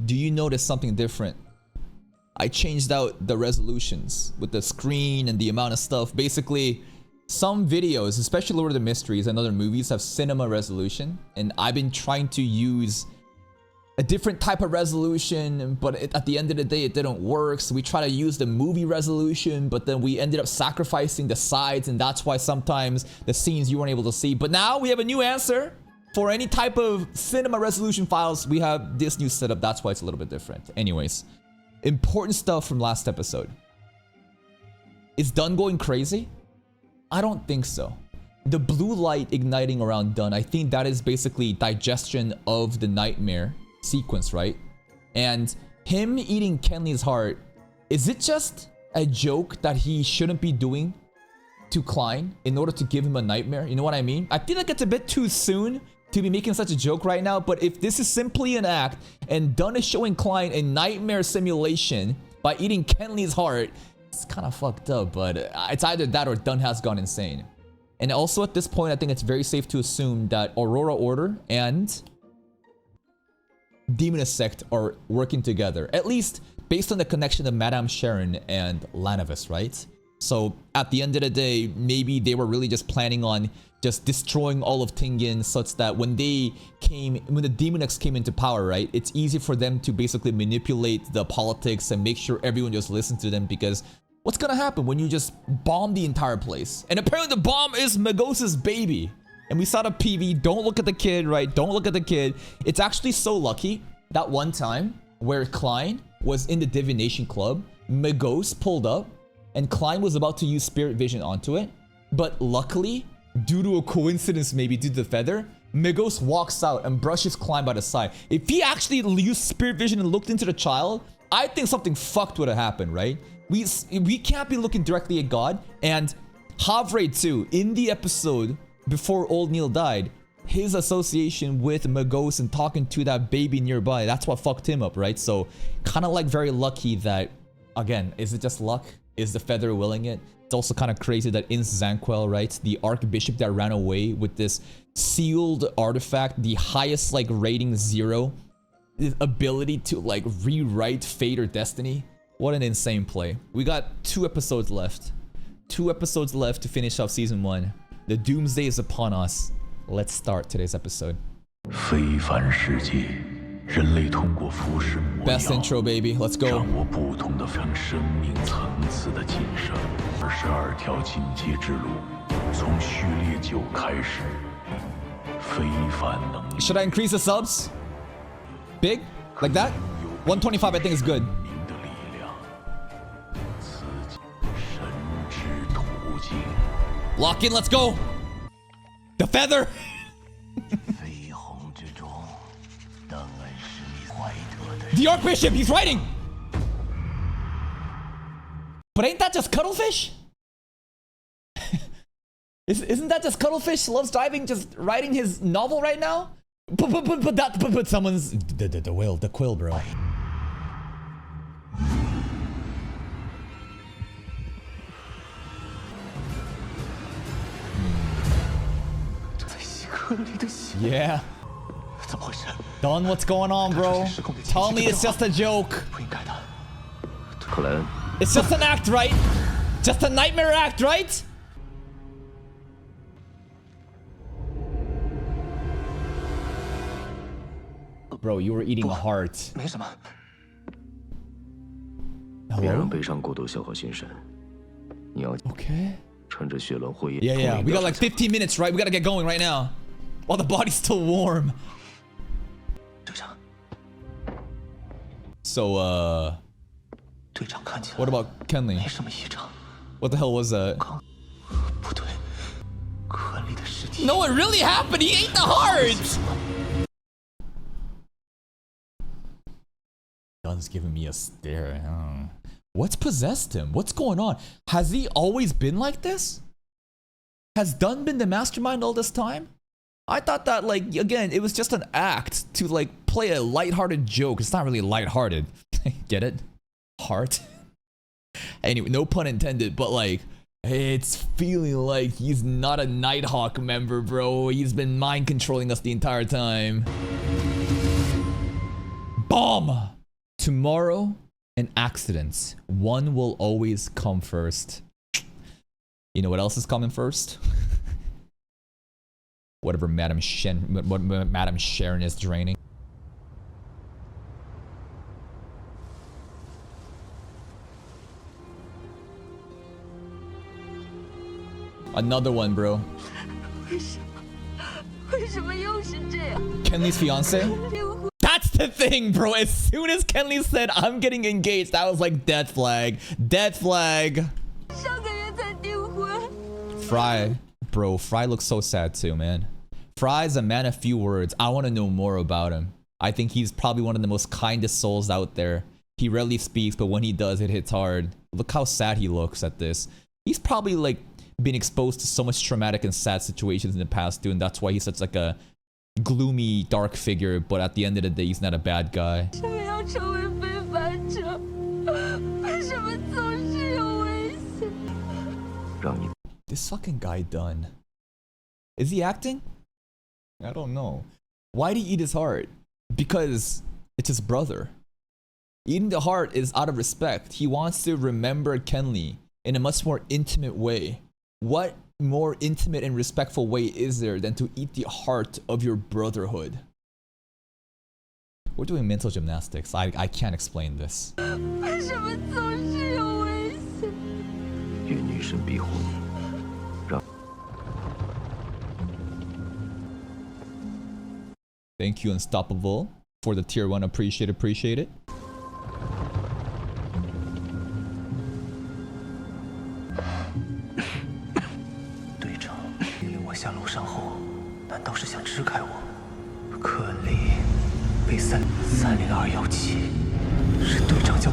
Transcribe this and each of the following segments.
do you notice something different? I changed out the resolutions with the screen and the amount of stuff. Basically, some videos, especially Lord of the Mysteries and other movies, have cinema resolution, and I've been trying to use a different type of resolution, but at the end of the day, it didn't work. So we try to use the movie resolution, but then we ended up sacrificing the sides, and that's why sometimes the scenes you weren't able to see. But now we have a new answer. For any type of cinema resolution files, we have this new setup. That's why it's a little bit different. Anyways, important stuff from last episode. Is Dunn going crazy? I don't think so. The blue light igniting around Dunn, I think that is basically digestion of the nightmare sequence, right? And him eating Kenley's heart, is it just a joke that he shouldn't be doing to Klein in order to give him a nightmare? You know what I mean? I feel like it's a bit too soon to be making such a joke right now, but if this is simply an act and Dunn is showing Klein a nightmare simulation by eating Kenley's heart, it's kind of fucked up, but it's either that or Dunn has gone insane. And also at this point, I think it's very safe to assume that Aurora Order and Demoness Sect are working together, at least based on the connection of Madame Sharon and Lanavis, right? So at the end of the day, maybe they were really just planning on just destroying all of Tingen such that when the Demonex came into power, right, it's easy for them to basically manipulate the politics and make sure everyone just listens to them, because what's gonna happen when you just bomb the entire place? And apparently the bomb is Magos's baby. And we saw the PV, don't look at the kid, right? Don't look at the kid. It's actually so lucky that one time where Klein was in the divination club, Magos pulled up and Klein was about to use spirit vision onto it. But luckily, due to a coincidence, maybe due to the feather, Magos walks out and brushes Klein by the side. If he actually used spirit vision and looked into the child, I think something fucked would have happened, right? We can't be looking directly at God. And Havre too, in the episode before Old Neil died, his association with Magos and talking to that baby nearby, that's what fucked him up, right? So kind of like very lucky that, again, is it just luck? Is the feather willing it? It's also kind of crazy that in Zanquel, right, the Archbishop that ran away with this sealed artifact, the highest like rating 0, the ability to like rewrite fate or destiny. What an insane play. We got 2 episodes left. 2 episodes left to finish off season 1. The doomsday is upon us. Let's start today's episode. Best intro, baby. Let's go. Should I increase the subs? Big? Like that? 125 I think is good. Lock in, let's go! The feather! The Archbishop, he's writing! But ain't that just Cuttlefish? Isn't that just Cuttlefish loves driving, just writing his novel right now? But someone's... The quill, bro. Yeah. Don, what's going on, bro? Tell me it's just a joke. It's just an act, right? Just a nightmare act, right? Bro, you were eating a heart. Hello? Okay. Yeah, we got like 15 minutes, right? We gotta get going right now. While the body's still warm. So, what about Kenley? What the hell was that? No, it really happened! He ate the heart! Dunn's giving me a stare. What's possessed him? What's going on? Has he always been like this? Has Dunn been the mastermind all this time? I thought that, like, again, it was just an act to, like, play a lighthearted joke. It's not really lighthearted. Get it? Heart? Anyway, no pun intended, but, like, it's feeling like he's not a Nighthawk member, bro. He's been mind controlling us the entire time. Bomb! Tomorrow and accidents. One will always come first. You know what else is coming first? Whatever Madam Sharon is draining. Another one, bro. Kenley's fiance? That's the thing, bro. As soon as Kenley said, I'm getting engaged, I was like, dead flag. Dead flag. Fry. Bro, Fry looks so sad too, man. Fry's a man of few words. I want to know more about him. I think he's probably one of the most kindest souls out there. He rarely speaks, but when he does, it hits hard. Look how sad he looks at this. He's probably like been exposed to so much traumatic and sad situations in the past too, and that's why he's such like a gloomy, dark figure, but at the end of the day, he's not a bad guy. This fucking guy done. Is he acting? I don't know. Why'd he eat his heart? Because it's his brother. Eating the heart is out of respect. He wants to remember Kenley in a much more intimate way. What more intimate and respectful way is there than to eat the heart of your brotherhood? We're doing mental gymnastics. I can't explain this. Thank you, Unstoppable, for the tier 1. Appreciate it.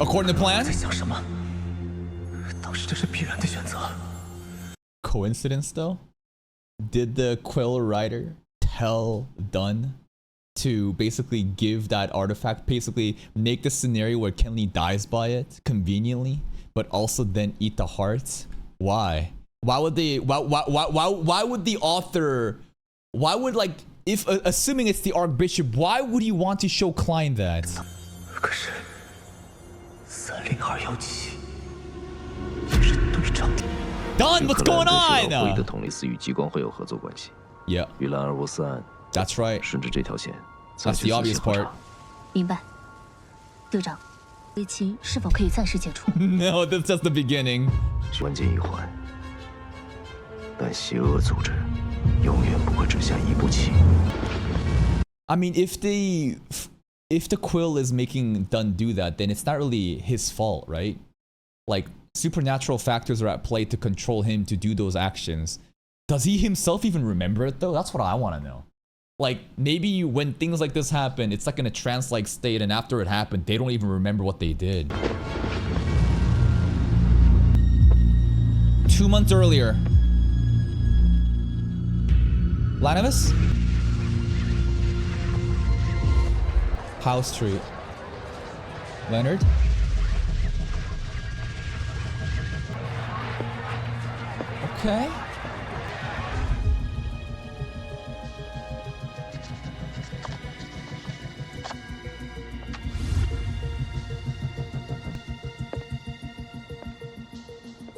According to plan? Coincidence though? Did the Quill Rider tell Dunn to basically give that artifact, basically make the scenario where Kenley dies by it conveniently, but also then eat the heart? Why? Why would they? Why would the author? Why would, like, if assuming it's the Archbishop, why would he want to show Klein that? Don, what's going on? Yeah. That's right. That's the obvious part. No, that's just the beginning. I mean, if the Quill is making Dunn do that, then it's not really his fault, right? Like, supernatural factors are at play to control him to do those actions. Does he himself even remember it though? That's what I want to know. Like, maybe when things like this happen, it's like in a trance-like state, and after it happened, they don't even remember what they did. 2 months earlier. Lanavis? House Street. Leonard? Okay.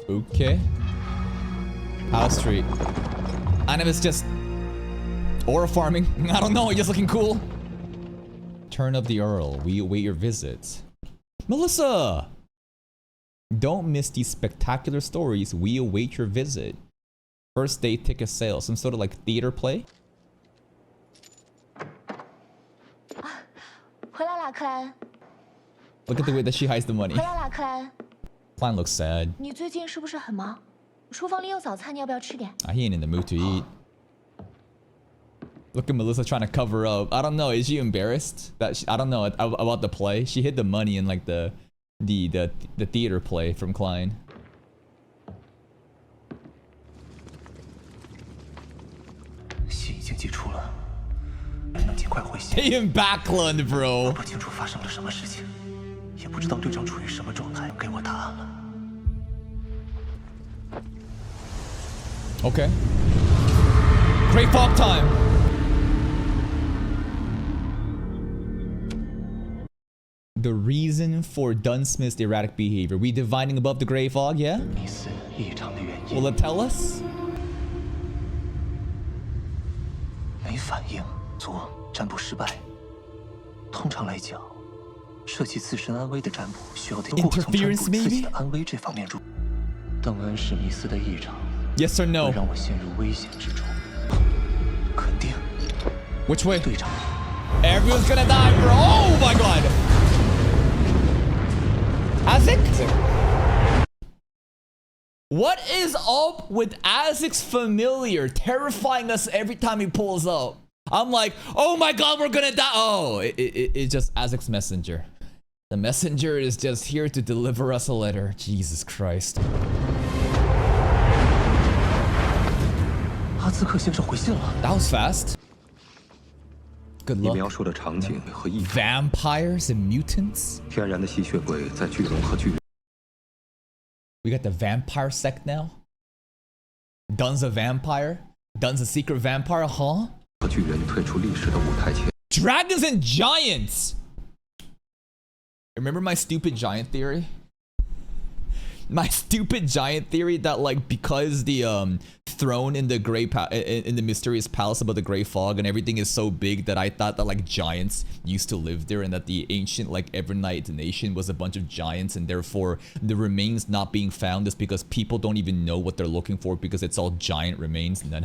Okay. House Street. Lanavis just aura farming. I don't know, just looking cool. Turn of the Earl. We await your visit. Melissa! Don't miss these spectacular stories. We await your visit. First day ticket sale. Some sort of like theater play? Look at the way that she hides the money. Klein looks sad. He ain't in the mood to eat. Look at Melissa trying to cover up. I don't know. Is she embarrassed? That I don't know about the play. She hid the money in like the theater play from Klein. Hey, in Backlund, bro. Okay. Great fog time. The reason for Dunsmith's erratic behavior. We divining above the gray fog, yeah? Will it tell us? 没反应，左占卜失败。通常来讲，涉及自身安危的占卜需要得过从占卜自己的安危这方面入。邓恩·史密斯的异常 Yes or no? 会让我陷入危险之中。肯定。 Which way? 队长。 Everyone's gonna die, bro. Oh my god. Isaac? What is up with Isaac's familiar terrifying us every time he pulls up? I'm like, oh my god, we're gonna die. Oh, it's just Isaac's messenger. The messenger is just here to deliver us a letter. Jesus Christ. That was fast. Good luck. Vampires and mutants? We got the vampire sect now? Dun's a vampire? Dun's a secret vampire, huh? Dragons and giants! Remember my stupid giant theory? My stupid giant theory that like because the throne in the in the mysterious palace above the gray fog and everything is so big that I thought that like giants used to live there and that the ancient like Evernight nation was a bunch of giants and therefore the remains not being found is because people don't even know what they're looking for because it's all giant remains. No.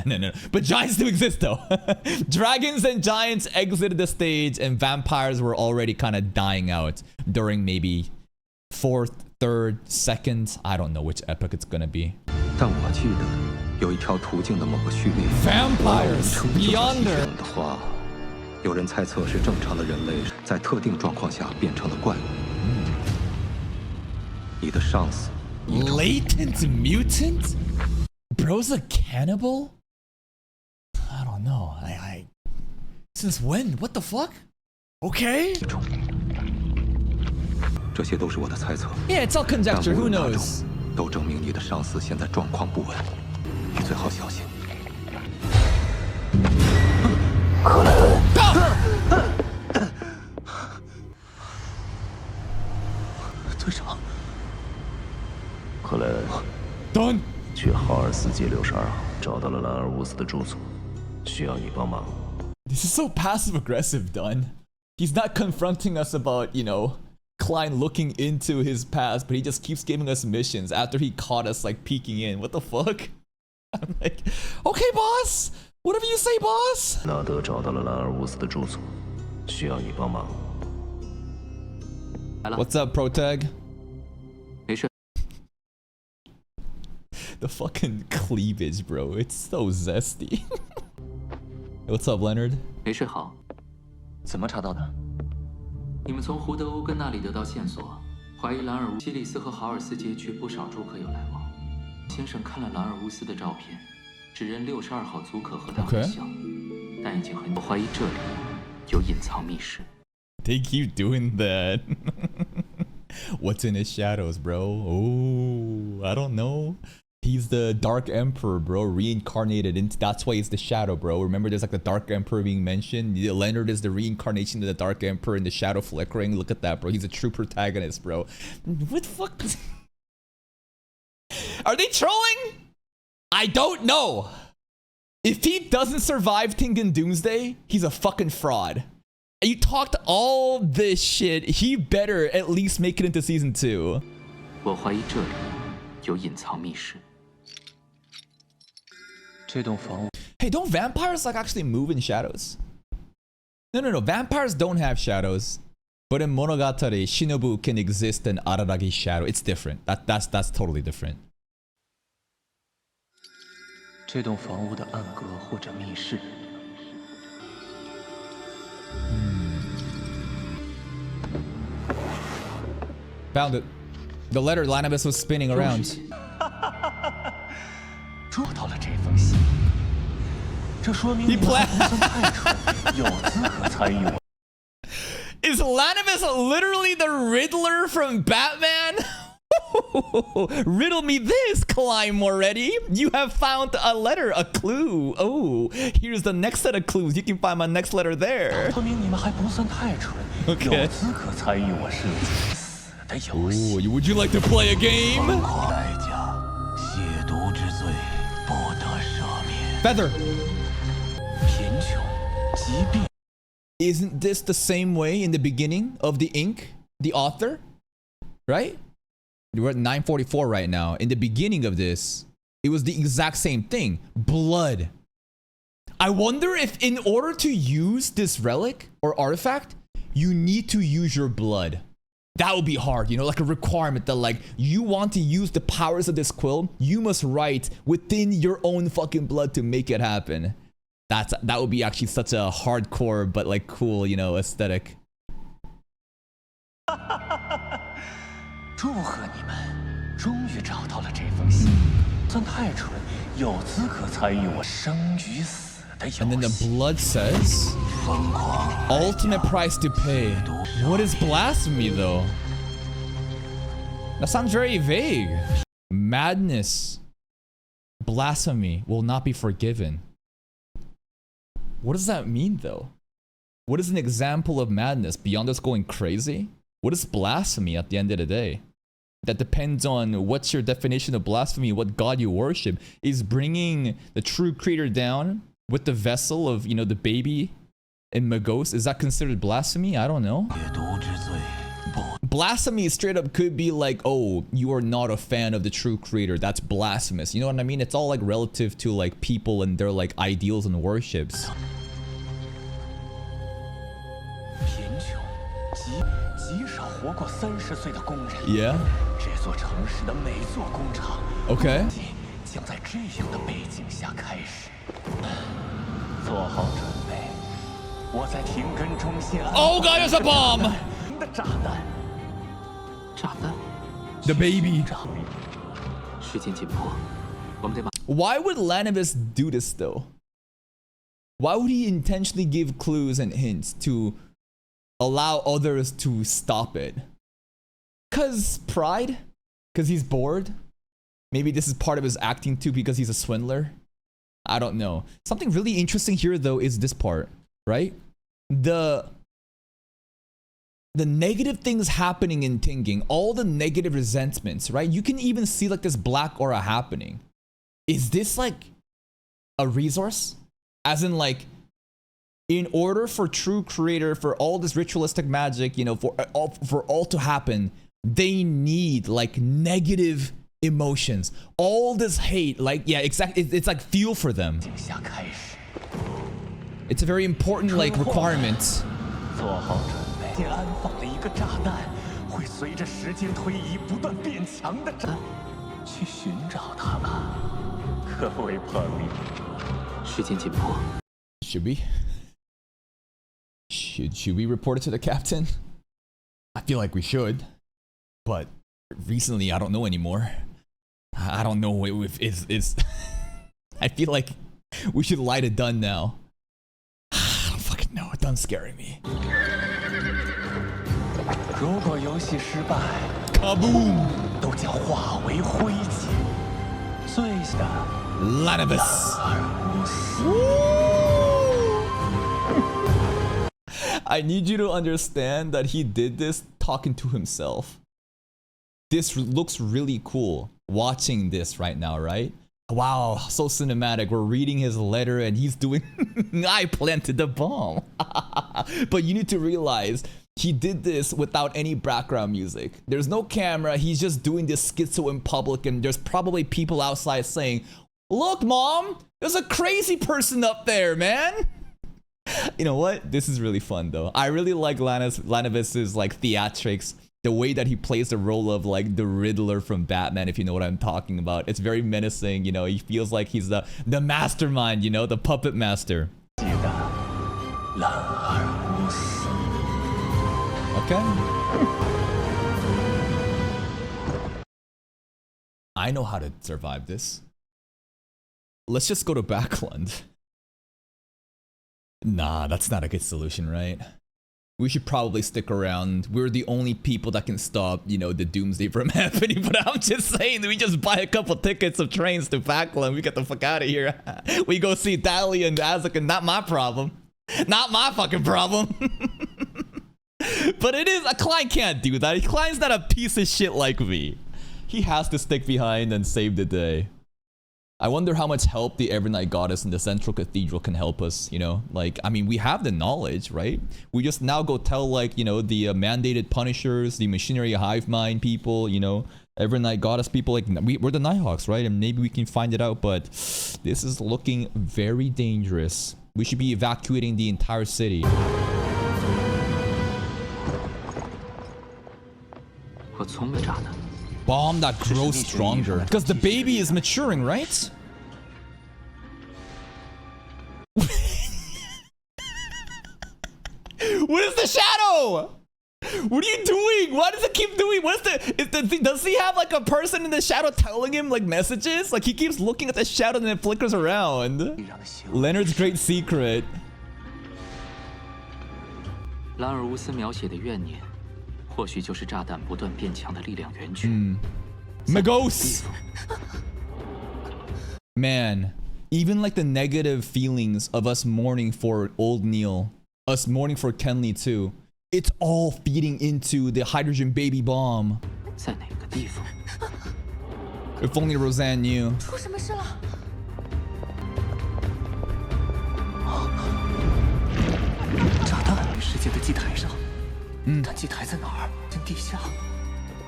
But giants do exist though. Dragons and giants exited the stage and vampires were already kind of dying out during maybe 4th, 3rd, 2nd, I don't know which epoch it's gonna be. Vampires Beyonder. Latent mutant? Bro's a cannibal? I don't know. I since when? What the fuck? Okay. Yeah, it's all conjecture. Who knows? 都证明你的上司现在状况不稳，你最好小心。克莱恩，队长，克莱恩 Done. 去浩尔斯街62号找到了兰尔乌斯的住所，需要你帮忙。 This is so passive aggressive, Dunn. He's not confronting us about, you know, Klein looking into his past, but he just keeps giving us missions after he caught us like peeking in. What the fuck? I'm like, okay, boss. Whatever you say, boss. 纳德找到了兰尔乌斯的住所，需要你帮忙。 What's up, Protag? 没事。 The fucking cleavage, bro. It's so zesty. What's up, Leonard? 没睡好。怎么查到的？ 你们从胡德欧根那里得到线索，怀疑兰尔乌西里斯和豪尔斯街区不少住客有来往。先生看了兰尔乌斯的照片，指认62号租客和他很像，但已经很。我怀疑这里有隐藏密室。They keep doing that. What's in the shadows, bro? Oh, I don't know. He's the Dark Emperor, bro, reincarnated into. That's why he's the Shadow, bro. Remember, there's like the Dark Emperor being mentioned. Leonard is the reincarnation of the Dark Emperor and the shadow flickering. Look at that, bro. He's a true protagonist, bro. What the fuck? Are they trolling? I don't know. If he doesn't survive Tingen Doomsday, he's a fucking fraud. And you talked all this shit. He better at least make it into season 2. 我怀疑这里有隐藏密室。 Hey, don't vampires like actually move in shadows? No. Vampires don't have shadows. But in Monogatari, Shinobu can exist in Araragi's shadow. It's different. That's totally different. 这栋房屋的暗格或者密室。 Found it. The letter Lanibus was spinning around. 捉到了这封信，这说明你们还不算太蠢，有资格参与我。Is Lanibus literally the Riddler from Batman? Riddle me this, climb already. You have found a letter, a clue. Oh, here's the next set of clues. You can find my next letter there. Okay. Ooh, would you like to play a game? Feather. Isn't this the same way in the beginning of the ink, the author? Right? We're at 9:44 right now. In the beginning of this, it was the exact same thing. Blood. I wonder if in order to use this relic or artifact, you need to use your blood. That would be hard, you know, like a requirement that like you want to use the powers of this quill, you must write within your own fucking blood to make it happen. That would be actually such a hardcore but like cool, you know, aesthetic. 祝贺你们，终于找到了这封信。算太蠢，有资格参与我生与死的游戏。 And then the blood says, ultimate price to pay. What is blasphemy though? That sounds very vague. Madness, blasphemy will not be forgiven. What does that mean though? What is an example of madness beyond us going crazy? What is blasphemy at the end of the day? That depends on what's your definition of blasphemy, what God you worship. Is bringing the true creator down with the vessel of, you know, the baby in Magos, is that considered blasphemy? I don't know. Blasphemy straight up could be like, oh, you are not a fan of the true creator. That's blasphemous. You know what I mean? It's all like relative to like people and their like ideals and worships. Yeah. Okay. Oh god, there's a bomb! The baby. Why would Lanavis do this though? Why would he intentionally give clues and hints to allow others to stop it? 'Cause pride? 'Cause he's bored? Maybe this is part of his acting too because he's a swindler? I don't know. Something really interesting here though is this part, right? The negative things happening in Tingen, all the negative resentments, right? You can even see like this black aura happening. Is this like a resource? As in like, in order for true creator, for all this ritualistic magic, you know, for all to happen, they need like negative emotions. All this hate, like, yeah, exactly. It's like fuel for them. It's a very important like requirement. Should we? Should we report it to the captain? I feel like we should, but recently I don't know anymore. I don't know if it's I feel like we should light it done now. I don't fucking know. It's done scaring me. Kaboom! Lanavis. I need you to understand that he did this talking to himself. This looks really cool watching this right now, right? Wow, so cinematic. We're reading his letter and he's doing I planted the bomb. But you need to realize he did this without any background music. There's no camera. He's just doing this schizo in public and there's probably people outside saying, "Look, mom, there's a crazy person up there, man." You know what? This is really fun though. I really like Lanavis's like theatrics. The way that he plays the role of like the Riddler from Batman, if you know what I'm talking about. It's very menacing, you know, he feels like he's the mastermind, you know, the puppet master. Okay. I know how to survive this. Let's just go to Backland. Nah, that's not a good solution, right? we should probably stick around. We're the only people that can stop, you know, the doomsday from happening. But I'm just saying, we just buy a couple tickets of trains to Pakla and we get the fuck out of here. We go see Dali and Azek, and not my problem. Not my fucking problem. But it is, a client can't do that. A client's not a piece of shit like me. He has to stick behind and save the day. I wonder how much help the Evernight Goddess and the Central Cathedral can help us, you know? Like, I mean, we have the knowledge, right? We just now go tell, like, you know, the mandated punishers, the machinery hive mind people, you know, Evernight Goddess people, like, we're the Nighthawks, right? And maybe we can find it out, but this is looking very dangerous. We should be evacuating the entire city. Bomb that grows stronger. Because the baby is maturing, right? What is the shadow? What are you doing? Why does it keep doing? What is the does he have like a person in the shadow telling him like messages? Like he keeps looking at the shadow and it flickers around. Leonard's great secret. Magos! Man, even like the negative feelings of us mourning for old Neil, us mourning for Kenley too, it's all feeding into the hydrogen baby bomb. If only Roseanne knew.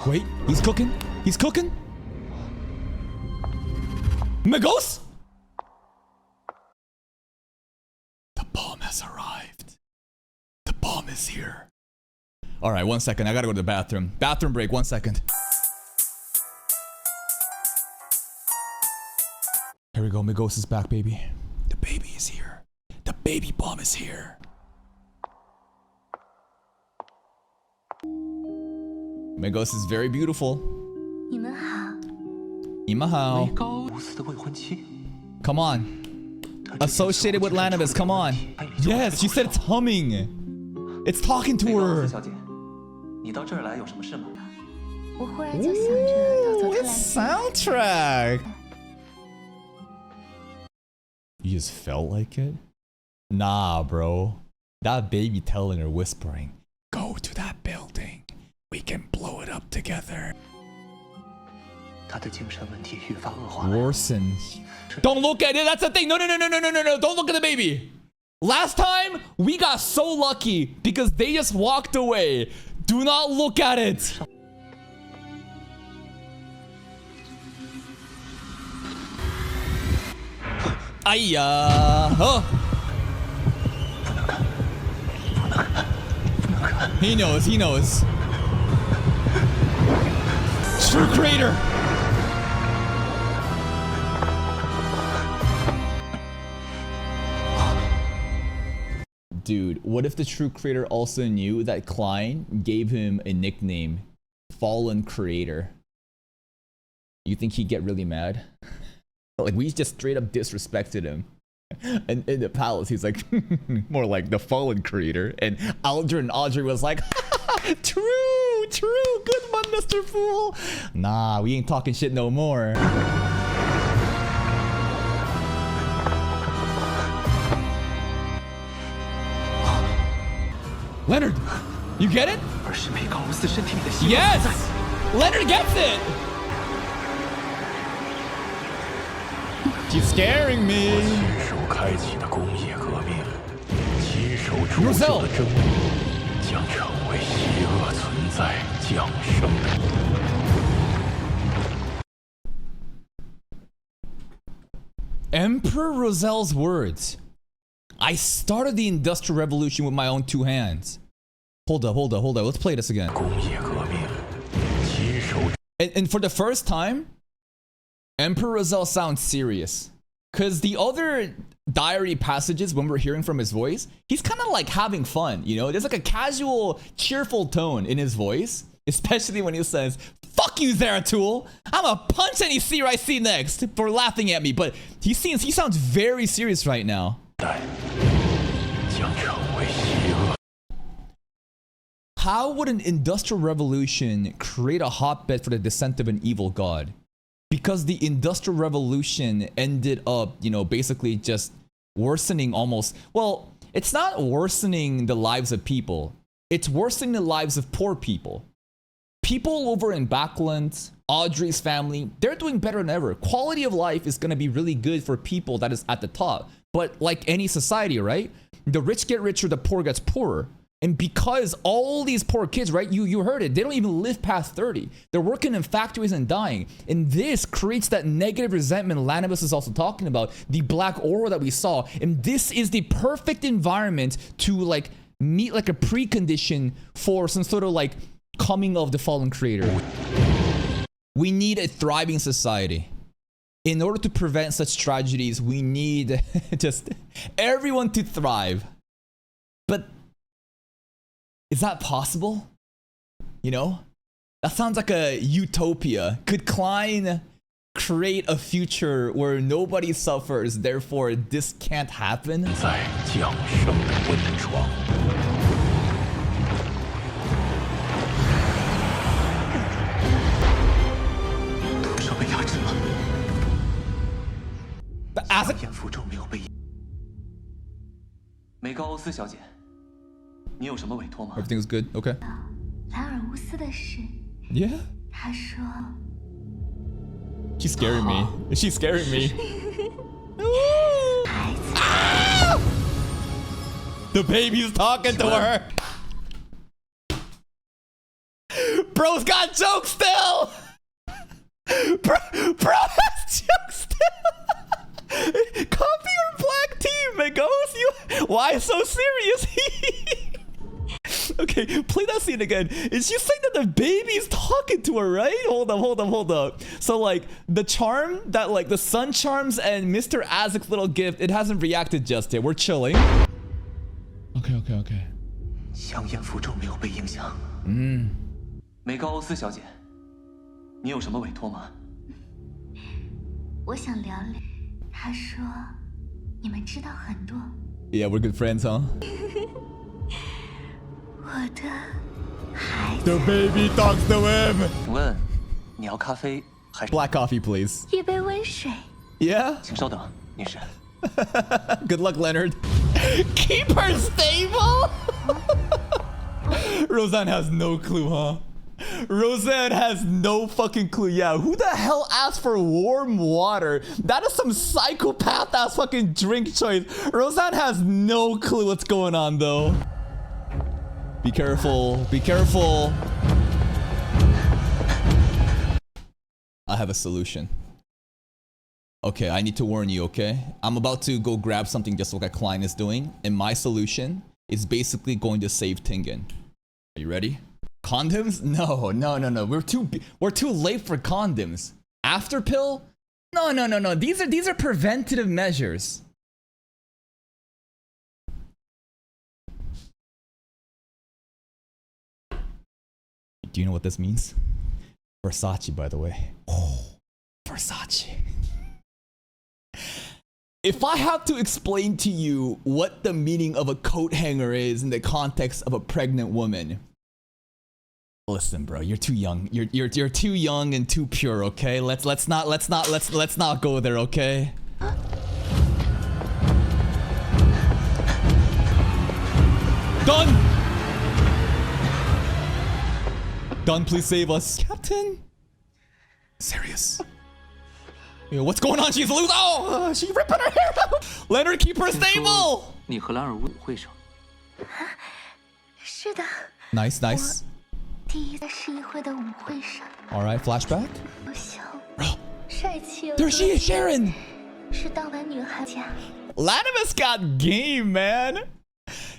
Wait, he's cooking? He's cooking? Magos? The bomb has arrived. The bomb is here. Alright, 1 second. I gotta go to the bathroom. Bathroom break, 1 second. Here we go. Magos is back, baby. The baby is here. The baby bomb is here. Magos is very beautiful. Come on. Associated with Lanavis, come on. Yes, she said it's humming. It's talking to her. Ooh, it's soundtrack. You just felt like it? Nah, bro. That baby telling her, whispering, go to that building. We can blow it up together. Worsen. Don't look at it. That's the thing. No. Don't look at the baby. Last time, we got so lucky because they just walked away. Do not look at it. Ayya. Oh. He knows. He knows. True creator. Dude, what if the true creator also knew that Klein gave him a nickname, Fallen Creator? You think he'd get really mad? Like, we just straight up disrespected him. And in the palace, he's like, more like the Fallen Creator. And Aldrin and Audrey was like, true, good one, Mr. Fool. Nah, we ain't talking shit no more. Leonard, you get it? Yes! Leonard gets it! She's scaring me. Roselle! Emperor Roselle's words. I started the Industrial Revolution with my own 2 hands. Hold up. Let's play this again. And for the first time, Emperor Roselle sounds serious. Because the other diary passages, when we're hearing from his voice, he's kind of like having fun, you know? There's like a casual, cheerful tone in his voice. Especially when he says, fuck you, Zeratul. I'm gonna punch any seer I see next for laughing at me. But he sounds very serious right now. how would an industrial revolution create a hotbed for the descent of an evil god? Because the industrial revolution ended up, you know, basically just worsening almost, well, it's not worsening the lives of people. It's worsening the lives of poor people. People over in Backland, Audrey's family, they're doing better than ever. Quality of life is going to be really good for people that is at the top. But like any society, right? The rich get richer, the poor gets poorer. And because all these poor kids, right? You heard it. They don't even live past 30. They're working in factories and dying. And this creates that negative resentment Lanibus is also talking about. The black aura that we saw. And this is the perfect environment to like meet like a precondition for some sort of like coming of the fallen creator. We need a thriving society. In order to prevent such tragedies, we need just everyone to thrive. But is that possible? You know? That sounds like a utopia. Could Klein create a future where nobody suffers, therefore this can't happen? As a 美高欧斯小姐，你有什么委托吗？ Everything's good, okay. 兰尔乌斯的事， Yeah. 他说 She's scaring me. She's scaring me. 孩子 Ah! The baby's talking to her. Bro's got jokes still. Bro has jokes still. Coffee or black tea, Megos? You, why so serious? Okay, play that scene again. Is she saying that the baby's talking to her, right? Hold up. So like the charm that like the sun charms and Mr. Isaac's little gift, it hasn't reacted just yet. We're chilling. Okay. 香烟符咒没有被影响。美高欧斯小姐，你有什么委托吗？我想聊聊。他说你们知道很多。 Yeah, we're good friends, huh? 我的孩子。 The baby talks to him. 请问你要咖啡还是 Black coffee, please. 一杯温水。 Yeah? 请稍等，女士。 Good luck, Leonard. Keep her stable? Roseanne has no clue, huh? Roseanne has no fucking clue. Yeah, who the hell asked for warm water? That is some psychopath ass fucking drink choice. Roseanne has no clue what's going on though. Be careful. Be careful. I have a solution. Okay, I need to warn you, okay? I'm about to go grab something just like Klein is doing. And my solution is basically going to save Tingen. Are you ready? Condoms? No. We're too late for condoms. After pill? No. These are preventative measures. Do you know what this means? Versace, by the way. Oh, Versace. If I have to explain to you what the meaning of a coat hanger is in the context of a pregnant woman, listen, bro, you're too young. You're too young and too pure, okay? Let's not go there, okay? Done, please save us. Captain? Serious. Yo, what's going on? She's loose. Oh, she ripping her hair out. Leonard, keep her stable. 你和兰尔舞会上，是的， Nice. 第一在市议会的舞会上， All right, flashback. 优秀、 Bro, 帅气又 there she is, Sharon. 是当晚女孩家。 Lanimus got game, man.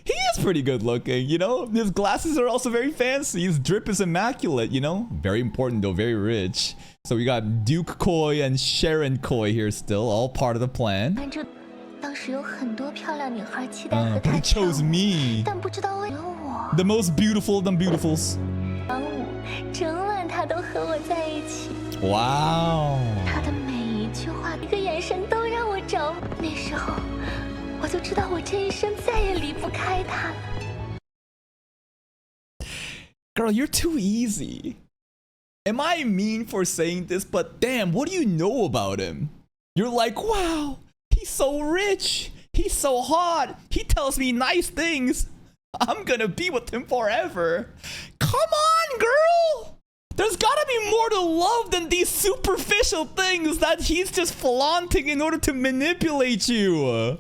He is pretty good looking, you know? His glasses are also very fancy. His drip is immaculate, you know? Very important though, very rich. So we got Duke Koi and Sharon Koi here still, all part of the plan. 反正当时有很多漂亮女孩期待和 But 他 he 跳 chose 舞， me. 但不知道为了我。 The most beautiful of them beautifuls. 跳舞，整晚他都和我在一起。 Wow. 他的每一句话、一个眼神都让我着迷。那时候，我就知道我这一生再也离不开他了。Girl, you're too easy. Am I mean for saying this? But damn, what do you know about him? You're like, wow, he's so rich. He's so hot. He tells me nice things. I'm gonna be with him forever. Come on, girl. There's gotta be more to love than these superficial things that he's just flaunting in order to manipulate you.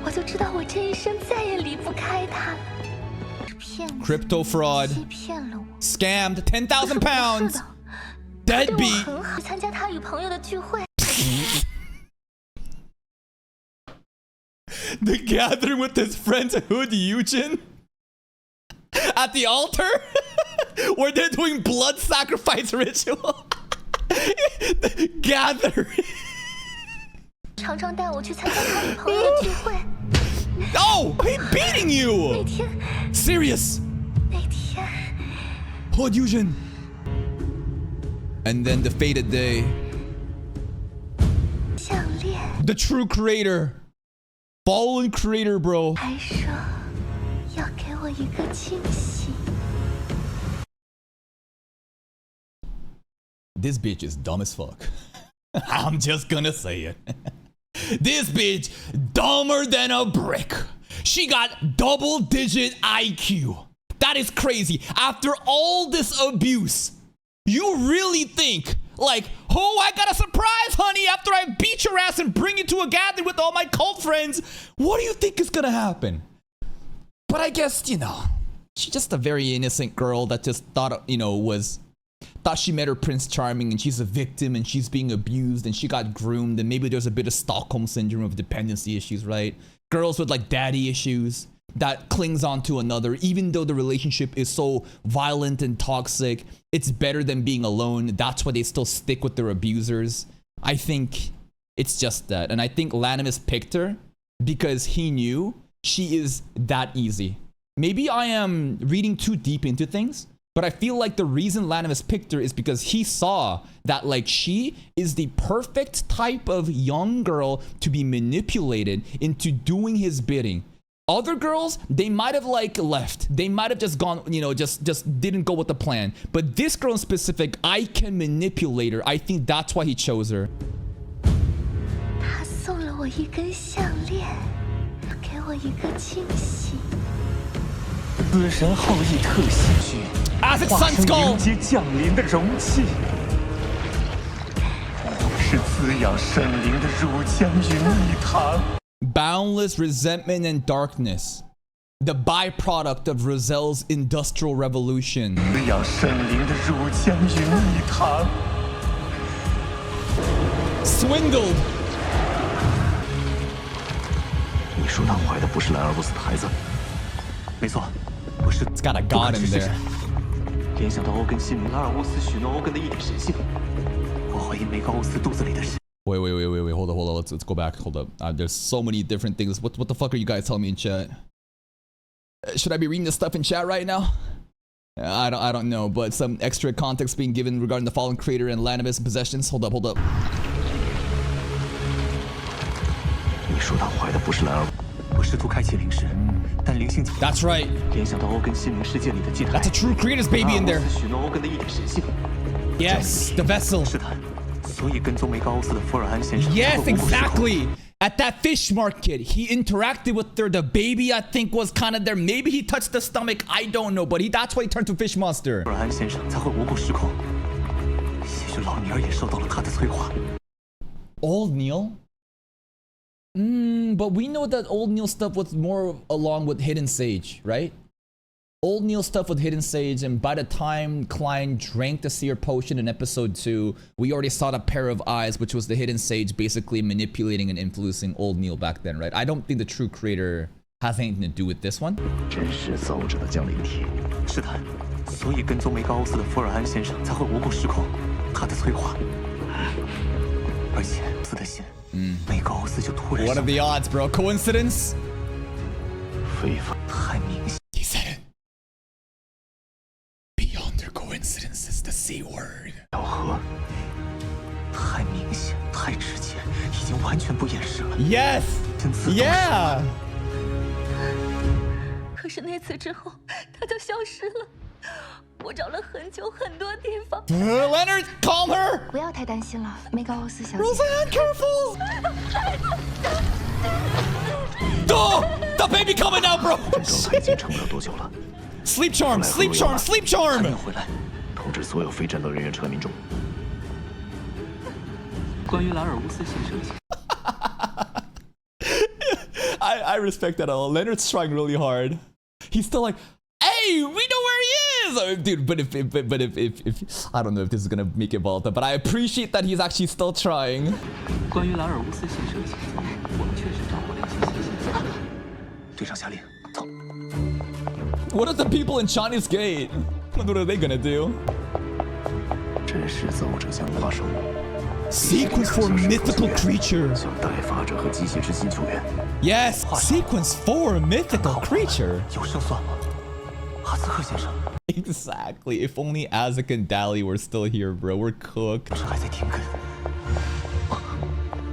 我就知道我这一生再也离不开他了。 Crypto fraud. 欺骗了我。 Scammed 10,000 pounds. 对我 Deadbeat. 很好，参加他与朋友的聚会。 The gathering with his friends Hood Eugen at the altar where they're doing blood sacrifice ritual. The gathering. 常常带我去参加他与朋友的聚会。 Oh, he beating 那 you. 天， Serious. 那天， Hood Eugen. And then the fated day. 项链 The true creator. Fallen creator, bro. 还说要给我一个惊喜。 This bitch is dumb as fuck. I'm just gonna say it. This bitch dumber than a brick. She got double-digit IQ. That is crazy. After all this abuse, you really think like, oh, I got a surprise, honey, after I beat your ass and bring you to a gathering with all my cult friends. What do you think is gonna happen? But I guess, you know, she's just a very innocent girl that just thought, you know, thought she met her Prince Charming and she's a victim and she's being abused and she got groomed and maybe there's a bit of Stockholm syndrome of dependency issues, right? Girls with like daddy issues that clings on to another, even though the relationship is so violent and toxic, it's better than being alone. That's why they still stick with their abusers. I think it's just that. And I think Lanimus picked her because he knew she is that easy. Maybe I am reading too deep into things, but I feel like the reason Lanimus picked her is because he saw that like she is the perfect type of young girl to be manipulated into doing his bidding. Other girls, they might have like left. They might have just gone, you know, just didn't go with the plan. But this girl in specific, I can manipulate her. I think that's why he chose her. 他送了我一根项链，给我一个惊喜。死神后羿特喜剧， As its 化 sun 成 skull. 迎接降临的容器，是滋养神灵的乳浆与蜜糖。 Boundless resentment and darkness. The byproduct of Roselle's industrial revolution. 滋养神灵的乳浆与蜜糖。 Swindled. 你说他怀的不是兰尔乌斯的孩子？没错，不是。 It's got a god in there. 联想到欧根心灵，兰尔乌斯许诺欧根的一点神性。我怀疑梅高欧斯肚子里的是。 Wait. Hold up. Let's go back. Hold up. There's so many different things. What the fuck are you guys telling me in chat? Should I be reading this stuff in chat right now? I don't know, but some extra context being given regarding the fallen creator and Lanimus possessions. Hold up. 你说他怀的不是兰尔？我试图开启灵视，但灵性 That's right. 联想到欧根心灵世界里的祭台。 That's a true creator's baby in there. 许诺欧根的一点神性。 Yes, the vessel. 是他。 所以跟踪梅高欧斯的福尔安先生。 Yes, exactly. At that fish market, he interacted with her. The baby, I think, was kind of there. Maybe he touched the stomach. I don't know, but that's why he turned to fish monster. 福尔安先生才会无故失控。也许老尼尔也受到了他的催化。 Old Neil? But we know that Old Neil stuff was more along with Hidden Sage, right? Old Neil stuff with Hidden Sage, and by the time Klein drank the Seer Potion in episode 2, we already saw the pair of eyes, which was the Hidden Sage basically manipulating and influencing Old Neil back then, right? I don't think the true creator has anything to do with this one. 真是奏着的降临体。是他，所以跟踪梅高欧斯的福尔安先生才会无故失控，他的催化。而且斯的心，梅高欧斯就突然。 What are the odds, bro? Coincidence? 非法，太明显。 He said it. Beyond their coincidences, the C word. 巧合，太明显，太直接，已经完全不掩饰了。 Yes. 真自动。 Yeah. 可是那次之后，他就消失了。我找了很久很多地方。Leonard, calm her. 不要太担心了，梅高欧斯小姐。Roseanne, careful. Oh, the baby coming out, bro. 这状态已经撑不了多久了。 Sleep charm, sleep charm, sleep charm. 回来，通知所有非战斗人员撤离民众。关于兰尔乌斯先生的。I respect that a lot. Leonard's trying really hard. He's still like, hey, we know where he is, oh, dude. But if I don't know if this is gonna make it volatile, but I appreciate that he's actually still trying. 关于兰尔乌斯先生的行踪，我们确实掌握了一些信息。队长下令，走。 What are the people in Chinese Gate? What are they gonna do? 真实造物者降龙化兽。 Sequence for mythical creature. 向代发者和机械之心求援。 Yes, sequence for mythical creature. 有胜算吗？哈斯克先生。 Exactly. If only Azek and Dali were still here, bro. We're cooked. 是还在停根。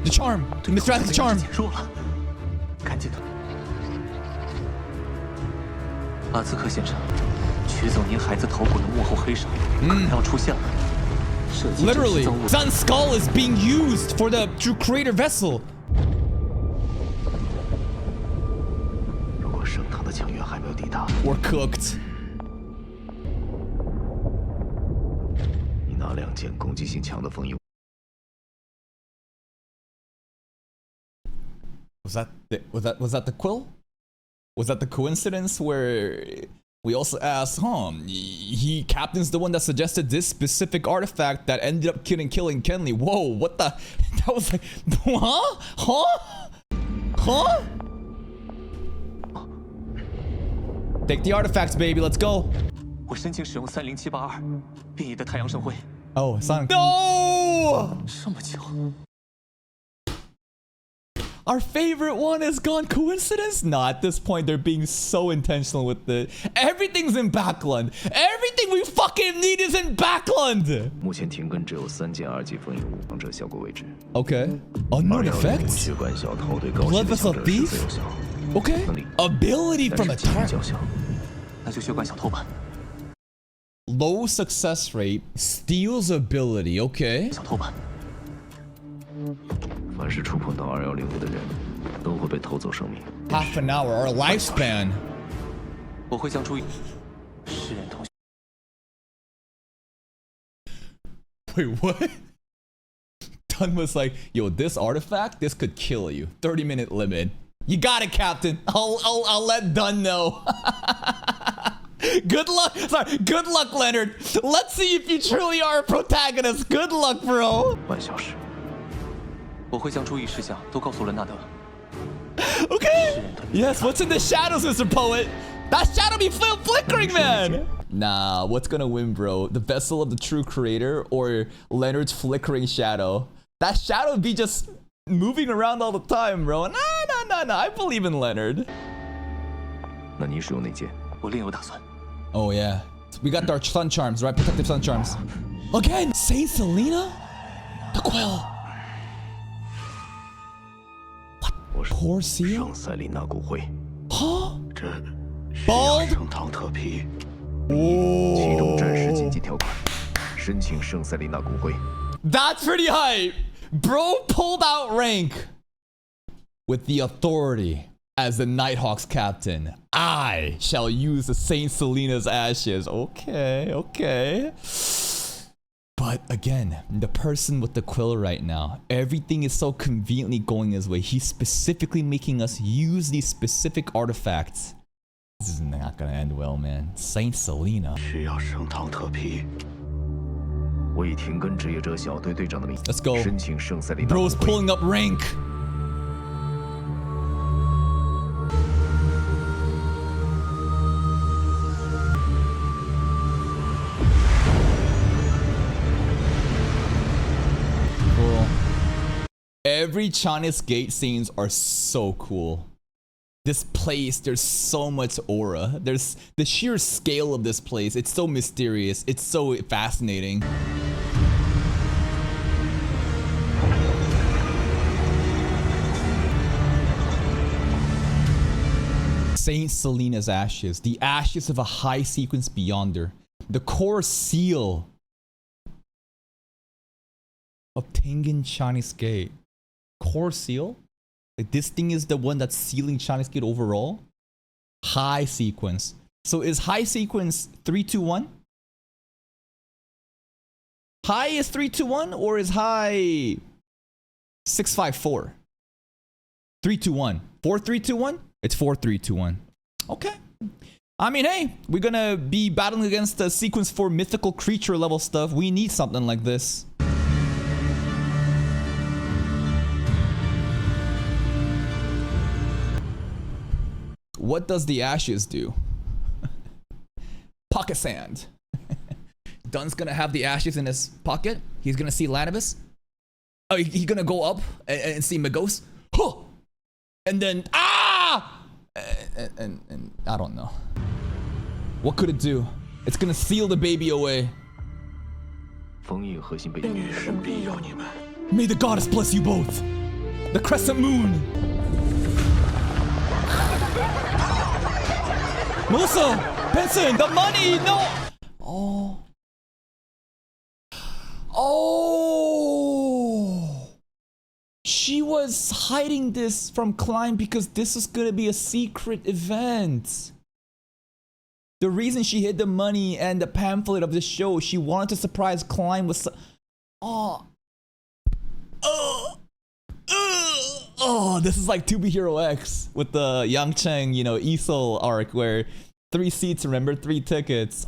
The charm, Mr. Azek's charm. 减弱了，赶紧的。阿兹克先生，取走您孩子头骨的幕后黑手可能要出现了。 Literally, Sun's skull is being used for the true creator vessel. 如果圣堂的强援还没有抵达， We're cooked. 你拿2件攻击性强的封印。 Was that the quill? Was that the coincidence where we also asked, he captain's the one that suggested this specific artifact that ended up killing Kenley. Whoa, what the? That was like, huh? Take the artifacts, baby. Let's go. 我申请使用30782变异的太阳圣辉。 Oh, son. No! 这么巧。 Our favorite one is gone. Coincidence? No, at this point, they're being so intentional with it. Everything's in Backlund. Everything we fucking need is in Backlund. 目前停根只有3件2级封印王者效果位置。 Okay. Unknown effects? 血管小偷对高 Blood 级的 vessel 强者 thief? 十分有效。 Okay. Ability 但 from 是 a 几率 target. 较小，那就血管小偷吧。 Low success rate. Steals ability. Okay. 小偷吧。凡是触碰到2105的人，都会被偷走生命。 Half an hour. Our lifespan. 我会将注意诗人同学。 Wait, what? Dunn was like, yo, this artifact, this could kill you. 30-minute limit. You got it, Captain. I'll let Dunn know. Good luck. Sorry, good luck, Leonard. Let's see if you truly are a protagonist. Good luck, bro. 半小时。我会将注意事项都告诉伦纳德。 Okay. Yes, what's in the shadows, Mr. Poet? That shadow be flickering, man. Nah, what's gonna win, bro? The vessel of the true creator or Leonard's flickering shadow? That shadow be just moving around all the time, bro. Nah. I believe in Leonard. 那您使用哪件？我另有打算。 Oh, yeah. We got our sun charms, right? Protective sun charms. Again, Saint Selena? The quill. Poor seal? 圣塞琳娜骨灰。 Huh? 这 Bald? 圣堂特批。启动战时紧急条款，申请圣塞琳娜骨灰。 That's pretty hype. Bro pulled out rank. With the authority as the Nighthawks captain, I shall use the Saint Selena's ashes. Okay. But again, the person with the quill right now, everything is so conveniently going his way. He's specifically making us use these specific artifacts. This is not gonna end well, man. Saint Selena. 需要圣堂特批。我以停根职业者小队队长的名义 Let's go. 申请圣塞琳娜 Bro's 骨灰。 pulling up rank. Every Chinese gate scenes are so cool. This place, there's so much aura. There's the sheer scale of this place. It's so mysterious. It's so fascinating. Saint Selena's ashes. The ashes of a high sequence beyonder. The core seal of Tingen Chinese Gate. Core seal? Like this thing is the one that's sealing Chinese Gate overall? High sequence. So is high sequence 321? High is 321 or is high 654? 321. 4321? It's 4321. Okay. I mean, hey, we're gonna be battling against the sequence 4 mythical creature level stuff. We need something like this. What does the ashes do? Pocket sand. Dun's gonna have the ashes in his pocket. He's gonna see Lanavis. Oh, he's gonna go up and see Magos. Huh! And then, and I don't know. What could it do? It's gonna seal the baby away. May the goddess bless you both. The crescent moon. Melissa, Benson, the money, no. Oh. Oh. She was hiding this from Klein because this was gonna be a secret event. The reason she hid the money and the pamphlet of the show, she wanted to surprise Klein with oh, this is like 2B Hero X with the Yang Cheng, you know, Esol arc where 3 seats, remember, 3 tickets.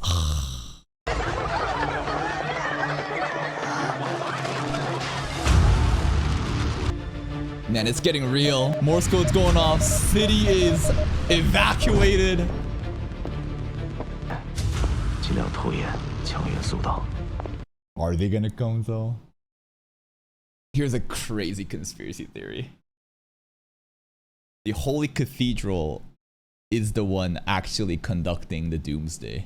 Man, it's getting real. Morse code's going off. City is evacuated. Are they gonna come though? Here's a crazy conspiracy theory. The Holy Cathedral is the one actually conducting the Doomsday.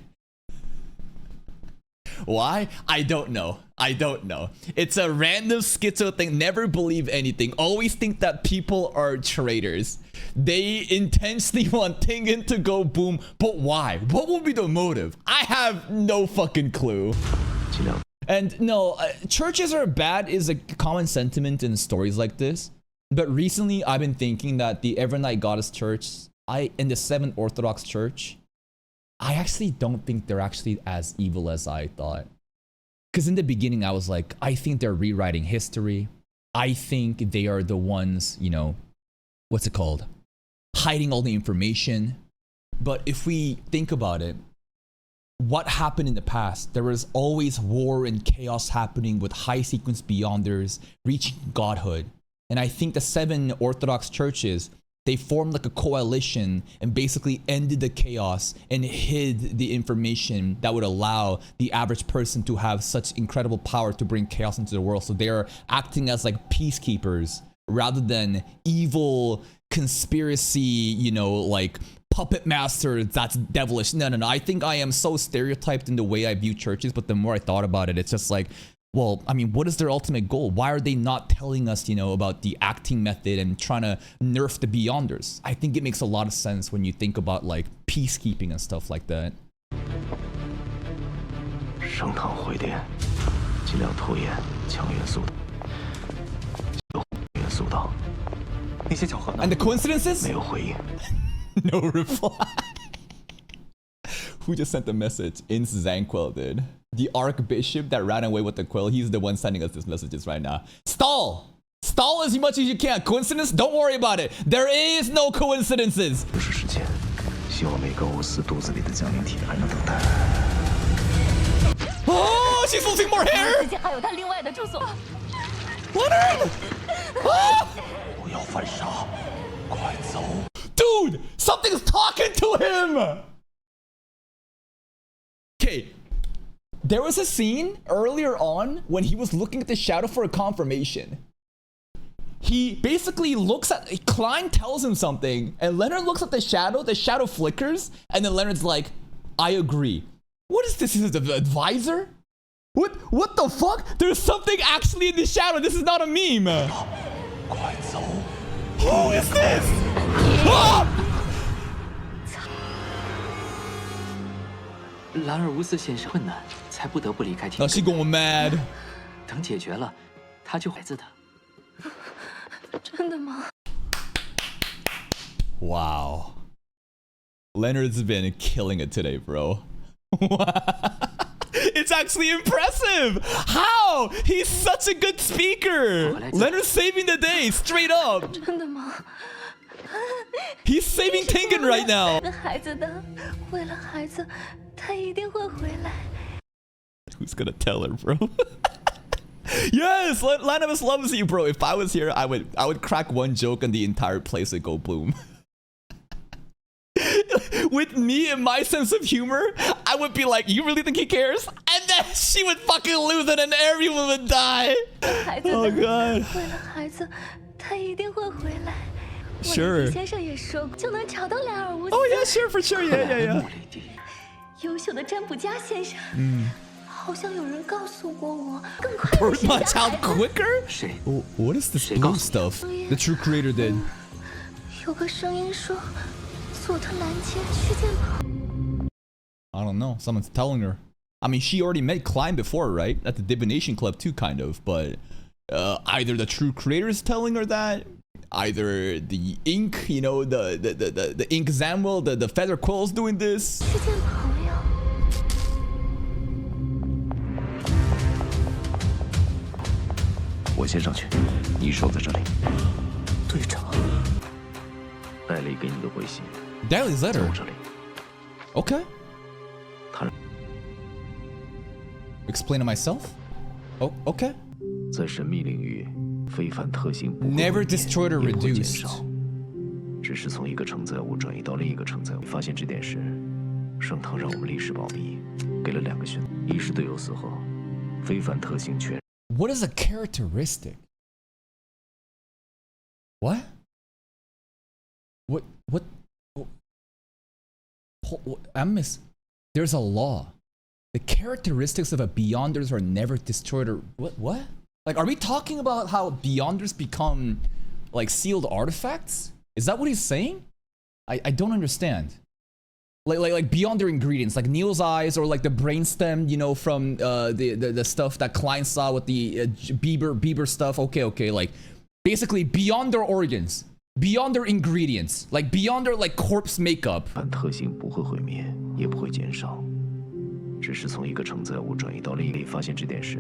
Why? I don't know. I don't know. It's a random schizo thing. Never believe anything. Always think that people are traitors. They intensely want Tingen to go boom. But why? What will be the motive? I have no fucking clue. And no, churches are bad is a common sentiment in stories like this. But recently I've been thinking that the Evernight Goddess Church, in the 7th Orthodox Church, I actually don't think they're actually as evil as I thought. Because in the beginning I was like, I think they're rewriting history. I think they are the ones, you know, what's it called? Hiding all the information. But if we think about it, what happened in the past? There was always war and chaos happening with high sequence beyonders reaching godhood. And I think the 7 Orthodox churches, they formed like a coalition and basically ended the chaos and hid the information that would allow the average person to have such incredible power to bring chaos into the world. So they are acting as like peacekeepers rather than evil conspiracy, you know, like puppet master that's devilish. No. I think I am so stereotyped in the way I view churches, but the more I thought about it, it's just like, well, I mean, what is their ultimate goal? Why are they not telling us, you know, about the acting method and trying to nerf the Beyonders? I think it makes a lot of sense when you think about like peacekeeping and stuff like that. And the coincidences? No reply. Who just sent the message? Ins Zanquil did. The Archbishop that ran away with the quill. He's the one sending us these messages right now. Stall! Stall as much as you can. Coincidence? Don't worry about it. There is no coincidences. Oh, she's losing more hair! Leonard! Dude! Something's talking to him! Okay, there was a scene earlier on when he was looking at the shadow for a confirmation. He basically looks at, Klein tells him something, and Leonard looks at the shadow flickers, and then Leonard's like, I agree. What is this? Is it the advisor? What the fuck? There's something actually in the shadow. This is not a meme. Who is this? Ah! 兰尔乌斯先生困难，才不得不离开 Oh, she going mad. 等解决了，他就孩子的。真的吗？ Wow. Leonard's been killing it today, bro. It's actually impressive. How? He's such a good speaker. Leonard's saving the day, straight up. 真的吗？ He's saving Tingen right now. 为了孩子的，为了孩子，他一定会回来。 Who's gonna tell her, bro? Yes, Lanavis loves you, bro. If I was here, I would crack one joke and the entire place would go boom. With me and my sense of humor, I would be like, you really think he cares? And then she would fucking lose it and everyone would die. Oh god. 为了孩子，他一定会回来。 Sure. 先生也说过，就能找到莱尔乌斯。 Oh yeah, sure, for sure, yeah. 优秀的占卜家先生。好像有人告诉过我，更快 Birth 地 my 生下 child 孩子。 quicker? 谁？ What is this blue stuff? The true creator did. 有个声音说，佐特兰街去见朋。 I don't know. Someone's telling her. I mean, she already met Klein before, right? At the Divination Club too, kind of. But either the true creator is telling her that, either the ink, you know, the ink Zamwell, the feather quill's doing this. 去见朋友。 我先上去，你守在这里。队长，戴笠给你的回信， Daily's 在 letter. 我这里。 Okay. 他 Explain to myself. Oh, okay. 在神秘领域，非凡特性不会 Never 毁灭 destroyed or 也不会减 reduced. 少，只是从一个承载物转移到另一个承载物。发现这点时，圣堂让我们历史保密，给了2个选择：一是队友死后，非凡特性全。 What is a characteristic? What? What? I miss. There's a law. The characteristics of a Beyonders are never destroyed or what? Like, are we talking about how Beyonders become like sealed artifacts? Is that what he's saying? I don't understand. Like beyond their ingredients, like Neil's eyes or like the brainstem, you know, from the stuff that Klein saw with the Bieber stuff. Okay, like basically beyond their organs, beyond their ingredients, like beyond their like corpse makeup. 特性不会毁灭，也不会减少，只是从一个承载物转移到另一个。发现这点时，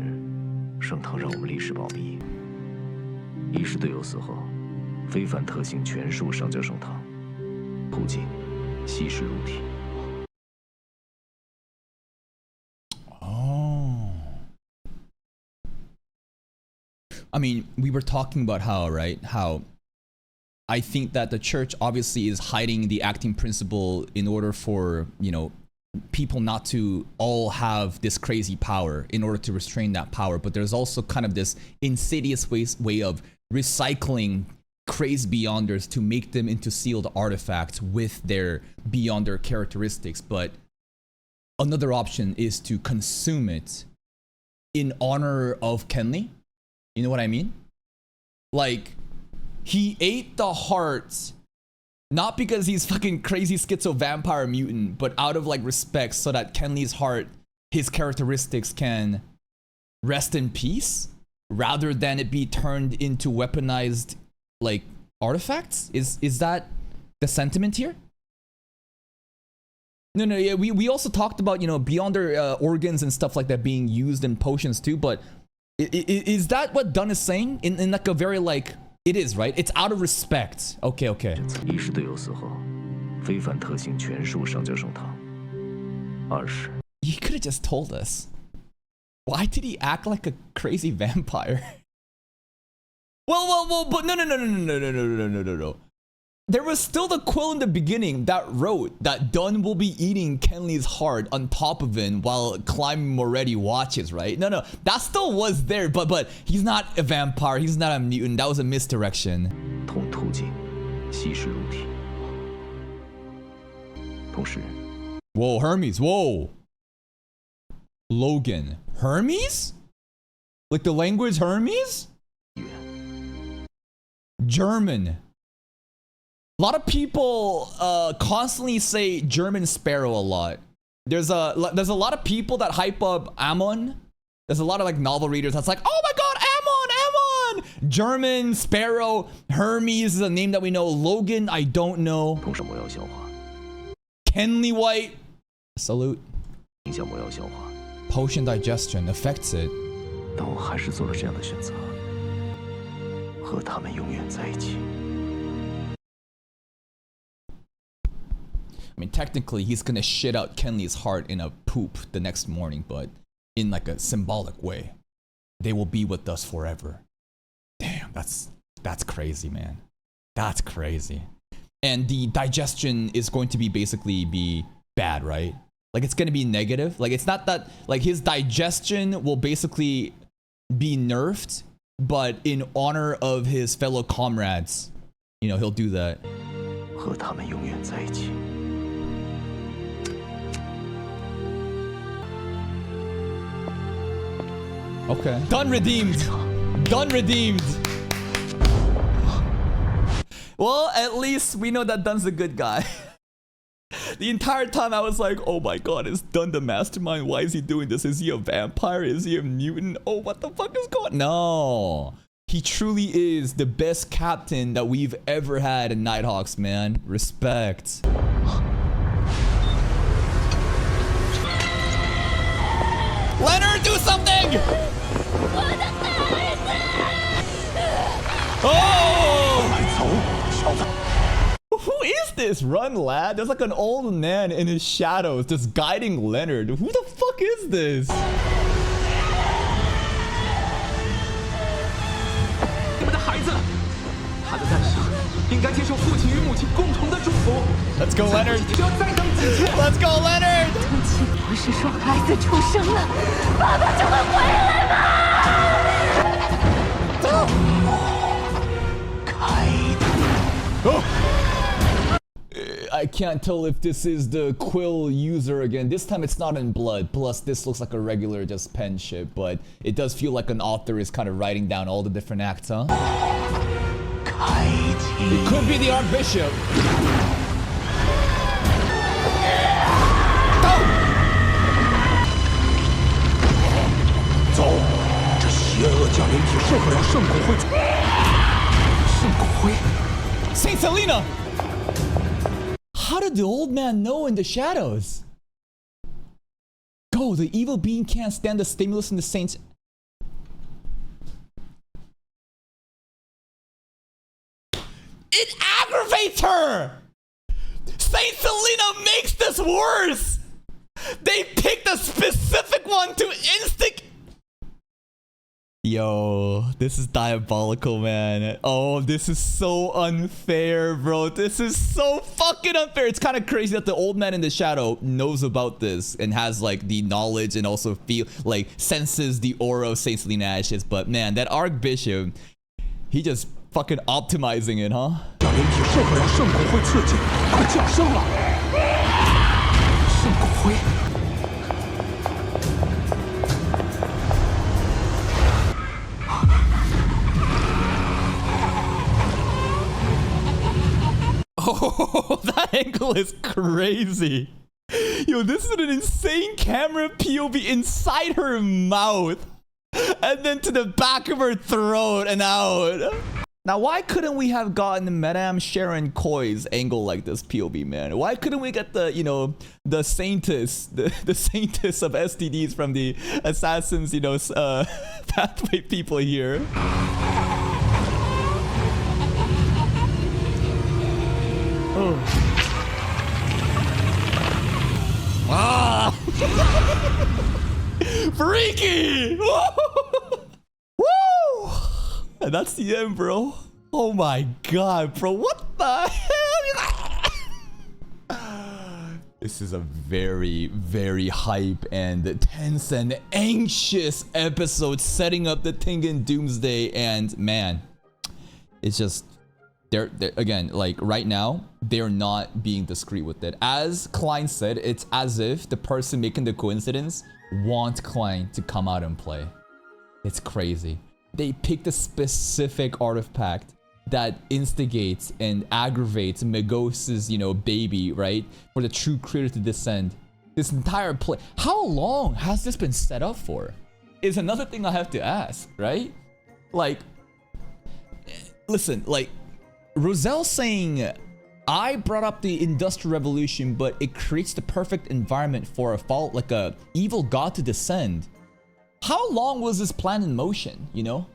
圣堂让我们历史保密。一是队友死后，非凡特性全数上交圣堂，途径稀释入体。 I mean, we were talking about how I think that the church obviously is hiding the acting principle in order for, you know, people not to all have this crazy power in order to restrain that power. But there's also kind of this insidious way of recycling crazed Beyonders to make them into sealed artifacts with their Beyonder characteristics. But another option is to consume it in honor of Kenley. You know what I mean? Like, he ate the heart, not because he's fucking crazy schizo vampire mutant, but out of like respect so that Kenley's heart, his characteristics can rest in peace rather than it be turned into weaponized like artifacts? Is that the sentiment here? No, yeah, we also talked about, you know, beyond their organs and stuff like that being used in potions too, but is that what Dunn is saying? In like a very like, it is, right? It's out of respect. Okay. 一是队友死后，非凡特性全数上交圣堂。二是 He could have just told us. Why did he act like a crazy vampire? Well, but no. There was still the quill in the beginning that wrote that Dunn will be eating Kenley's heart on top of him while Klein Moretti watches, right? No, that still was there, but he's not a vampire, he's not a mutant, that was a misdirection. 同途径稀释入体。同时， Whoa, Hermes, whoa. Logan, Hermes? Like the language Hermes? German. A lot of people constantly say German Sparrow a lot. There's a lot of people that hype up Ammon. There's a lot of like novel readers that's like, oh my god, Ammon! German, Sparrow, Hermes is a name that we know. Logan, I don't know. Kenley White, salute. Potion digestion affects it. 但我还是做了这样的选择，和他们永远在一起。 I mean, technically, he's gonna shit out Kenley's heart in a poop the next morning, but in like a symbolic way. They will be with us forever. Damn, that's crazy, man. That's crazy. And the digestion is going to be basically be bad, right? Like it's gonna be negative. Like it's not that like his digestion will basically be nerfed, but in honor of his fellow comrades, you know, he'll do that. 和他们永远在一起。 Okay. Done redeemed. Done redeemed. Well, at least we know that Dun's a good guy. The entire time I was like, oh my god, is Dun the mastermind? Why is he doing this? Is he a vampire? Is he a mutant? Oh, what the fuck is going on? No. He truly is the best captain that we've ever had in Nighthawks, man. Respect. Leonard, do something! Oh! Who is this? Run, lad. There's like an old man in his shadows just guiding Leonard. Who the fuck is this? Let's go, Leonard. Let's go, Leonard. 不是说孩子出生了，爸爸就会回来吗？ I can't tell if this is the Quill user again. This time it's not in blood. Plus, this looks like a regular just pen ship, but it does feel like an author is kind of writing down all the different acts, huh? It could be the Archbishop. Saint Selena! How did the old man know in the shadows? Go, the evil being can't stand the stimulus in the saints. It aggravates her! Saint Selena makes this worse! They picked a specific one to instigate. Yo, this is diabolical, man. Oh, this is so unfair, bro. This is so fucking unfair. It's kind of crazy that the old man in the shadow knows about this and has like the knowledge and also feel like senses the aura of Saint Selena Ashes. But man, that Archbishop, he just fucking optimizing it, huh? Oh, that angle is crazy. Yo, this is an insane camera POV inside her mouth. And then to the back of her throat and out. Now, why couldn't we have gotten Madame Sharon Coy's angle like this POV, man? Why couldn't we get the, you know, the Saintess, the Saintess of STDs from the Assassins, you know, pathway people here? Oh. Ah! Freaky! Woo! And that's the end, bro. Oh my god, bro. What the hell? This is a very, very hype and tense and anxious episode setting up the Tingen Doomsday. And man, it's just... They're again, like right now, they're not being discreet with it. As Klein said, it's as if the person making the coincidence wants Klein to come out and play. It's crazy. They picked a specific artifact that instigates and aggravates Megos's, you know, baby, right? For the true creator to descend. This entire play. How long has this been set up for? Is another thing I have to ask, right? Like, listen, like, Roselle saying, I brought up the Industrial Revolution, but it creates the perfect environment for a fall, like a evil god to descend. How long was this plan in motion, you know?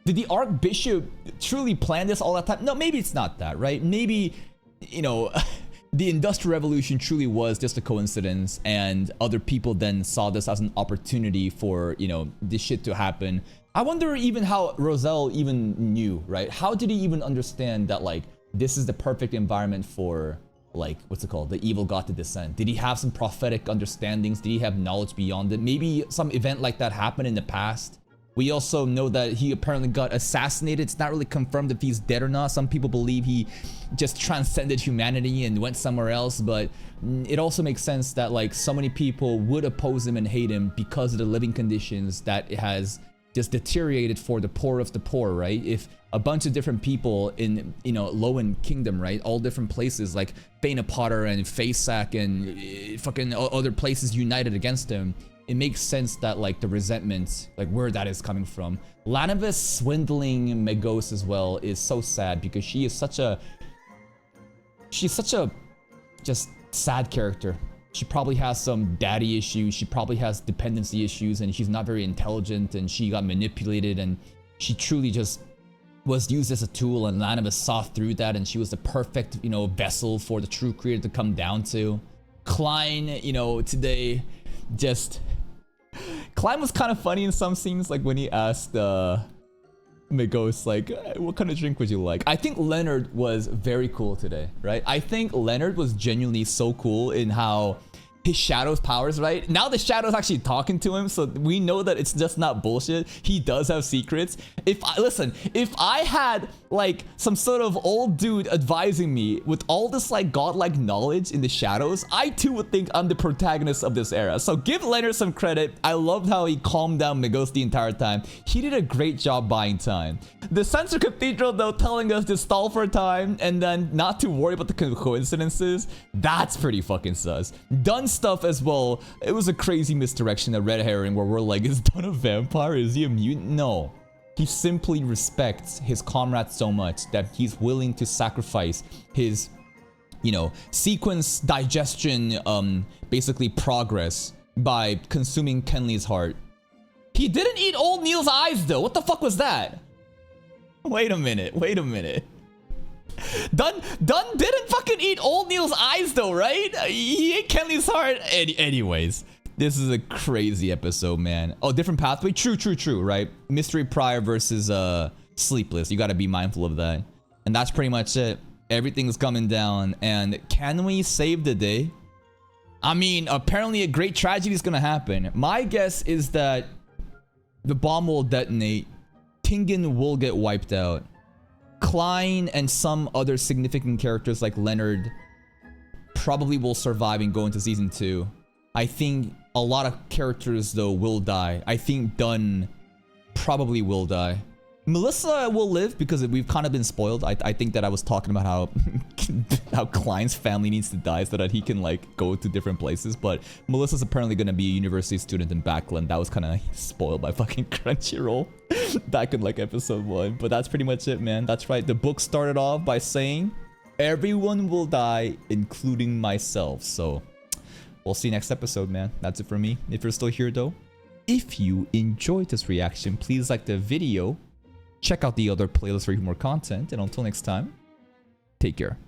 Did the Archbishop truly plan this all that time? No, maybe it's not that, right? Maybe, you know, the Industrial Revolution truly was just a coincidence, and other people then saw this as an opportunity for, you know, this shit to happen. I wonder even how Roselle even knew, right? How did he even understand that, like, this is the perfect environment for, like, what's it called? The evil god to descend. Did he have some prophetic understandings? Did he have knowledge beyond it? Maybe some event like that happened in the past. We also know that he apparently got assassinated. It's not really confirmed if he's dead or not. Some people believe he just transcended humanity and went somewhere else, but it also makes sense that, like, so many people would oppose him and hate him because of the living conditions that it has just deteriorated for the poor of the poor, right? If a bunch of different people in, you know, Lowen Kingdom, right, all different places like Bana Potter and Facesack and fucking other places united against him, it makes sense that, like, the resentment, like, where that is coming from. Lanavis swindling Megos as well is so sad because she's such a just sad character. She probably has some daddy issues, she probably has dependency issues, and she's not very intelligent, and she got manipulated, and she truly just was used as a tool, and Lanavis saw through that, and she was the perfect, you know, vessel for the true creator to come down to. Klein, you know, today just... Klein was kind of funny in some scenes, like when he asked Megos, like, what kind of drink would you like? I think Leonard was very cool today, right? I think Leonard was genuinely so cool in how his Shadow's powers, right? Now the Shadow's actually talking to him, so we know that it's just not bullshit. He does have secrets. If I had, like, some sort of old dude advising me with all this, like, godlike knowledge in the Shadows, I too would think I'm the protagonist of this era. So give Leonard some credit. I loved how he calmed down Megos the entire time. He did a great job buying time. The Censor Cathedral, though, telling us to stall for time and then not to worry about the coincidences, that's pretty fucking sus. Done stuff as well. It was a crazy misdirection, a red herring where we're like, is Dunn a vampire? Is he a mutant? No. He simply respects his comrades so much that he's willing to sacrifice his, you know, sequence digestion, basically progress by consuming Kenley's heart. He didn't eat old Neil's eyes though. What the fuck was that? Wait a minute. Dunn didn't fucking eat old Neil's eyes though, right? He ate Kenley's heart. Anyways, this is a crazy episode, man. Oh, different pathway? True, right? Mystery Prior versus Sleepless. You gotta be mindful of that. And that's pretty much it. Everything's coming down. And can we save the day? I mean, apparently a great tragedy is gonna happen. My guess is that the bomb will detonate. Tingen will get wiped out. Klein and some other significant characters like Leonard probably will survive and go into season 2. I think a lot of characters though will die. I think Dunn probably will die. Melissa will live because we've kind of been spoiled. I think that I was talking about how how Klein's family needs to die so that he can, like, go to different places, but Melissa's apparently gonna be a university student in Backland. That was kind of spoiled by fucking Crunchyroll back in, like, episode 1. But that's pretty much it, man. That's right. The book started off by saying everyone will die, including myself. So we'll see you next episode, man. That's it for me. If you're still here though, if you enjoyed this reaction, please like the video. Check out the other playlists for more content, and until next time, take care.